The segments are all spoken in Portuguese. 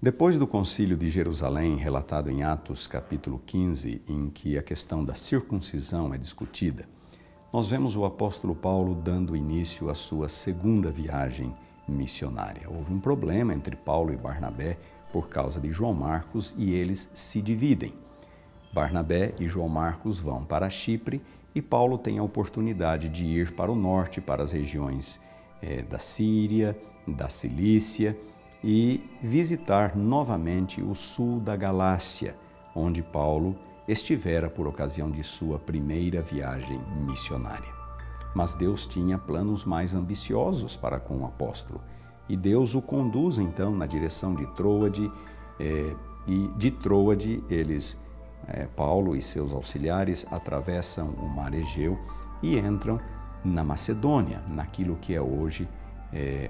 Depois do Concílio de Jerusalém, relatado em Atos capítulo 15, em que a questão da circuncisão é discutida, nós vemos o apóstolo Paulo dando início à sua segunda viagem missionária. Houve um problema entre Paulo e Barnabé por causa de João Marcos e eles se dividem. Barnabé e João Marcos vão para Chipre e Paulo tem a oportunidade de ir para o norte, para as regiões da Síria, da Cilícia e visitar novamente o sul da Galácia, onde Paulo estivera por ocasião de sua primeira viagem missionária. Mas Deus tinha planos mais ambiciosos para com o apóstolo e Deus o conduz então na direção de Troade e de Troade Paulo e seus auxiliares atravessam o mar Egeu e entram na Macedônia, naquilo que é hoje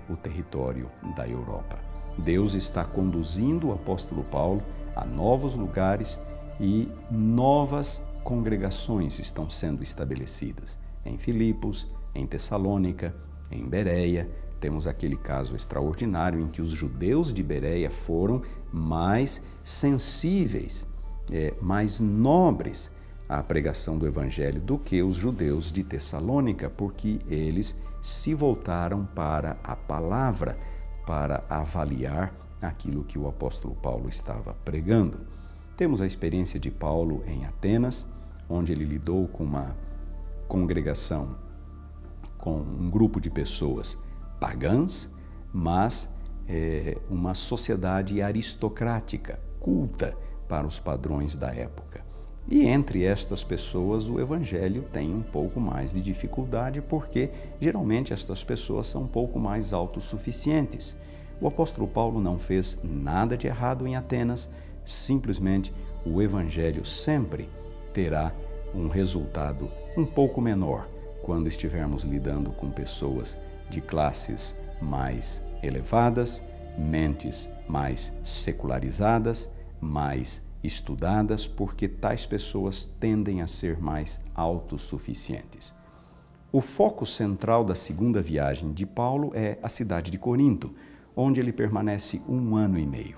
o território da Europa. Deus está conduzindo o apóstolo Paulo a novos lugares e novas congregações estão sendo estabelecidas. Em Filipos, em Tessalônica, em Bereia, temos aquele caso extraordinário em que os judeus de Bereia foram mais sensíveis, mais nobres à pregação do Evangelho do que os judeus de Tessalônica, porque eles se voltaram para a palavra, para avaliar aquilo que o apóstolo Paulo estava pregando. Temos a experiência de Paulo em Atenas, onde ele lidou com uma congregação, com um grupo de pessoas pagãs, mas uma sociedade aristocrática, culta para os padrões da época. E entre estas pessoas o Evangelho tem um pouco mais de dificuldade porque geralmente estas pessoas são um pouco mais autossuficientes. O apóstolo Paulo não fez nada de errado em Atenas, simplesmente o Evangelho sempre terá um resultado um pouco menor quando estivermos lidando com pessoas de classes mais elevadas, mentes mais secularizadas, mais estudadas, porque tais pessoas tendem a ser mais autossuficientes. O foco central da segunda viagem de Paulo é a cidade de Corinto, onde ele permanece 1 ano e meio.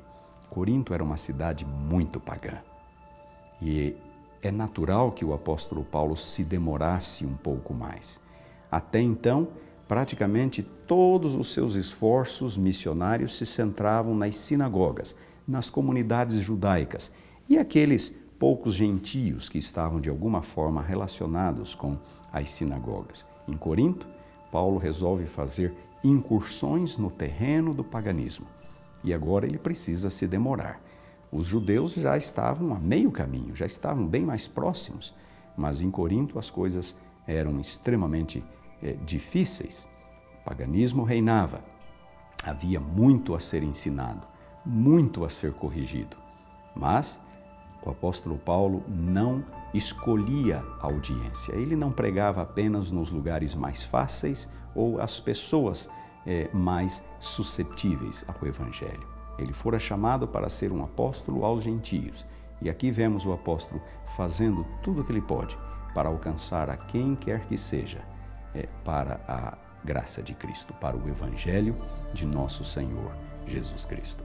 Corinto era uma cidade muito pagã e é natural que o apóstolo Paulo se demorasse um pouco mais. Até então, praticamente todos os seus esforços missionários se centravam nas sinagogas, nas comunidades judaicas e aqueles poucos gentios que estavam de alguma forma relacionados com as sinagogas. Em Corinto, Paulo resolve fazer incursões no terreno do paganismo e agora ele precisa se demorar. Os judeus já estavam a meio caminho, já estavam bem mais próximos, mas em Corinto as coisas eram extremamente difíceis. O paganismo reinava, havia muito a ser ensinado, muito a ser corrigido, mas o apóstolo Paulo não escolhia a audiência, ele não pregava apenas nos lugares mais fáceis ou às pessoas mais suscetíveis ao Evangelho. Ele fora chamado para ser um apóstolo aos gentios e aqui vemos o apóstolo fazendo tudo o que ele pode para alcançar a quem quer que seja, para a graça de Cristo, para o Evangelho de nosso Senhor Jesus Cristo.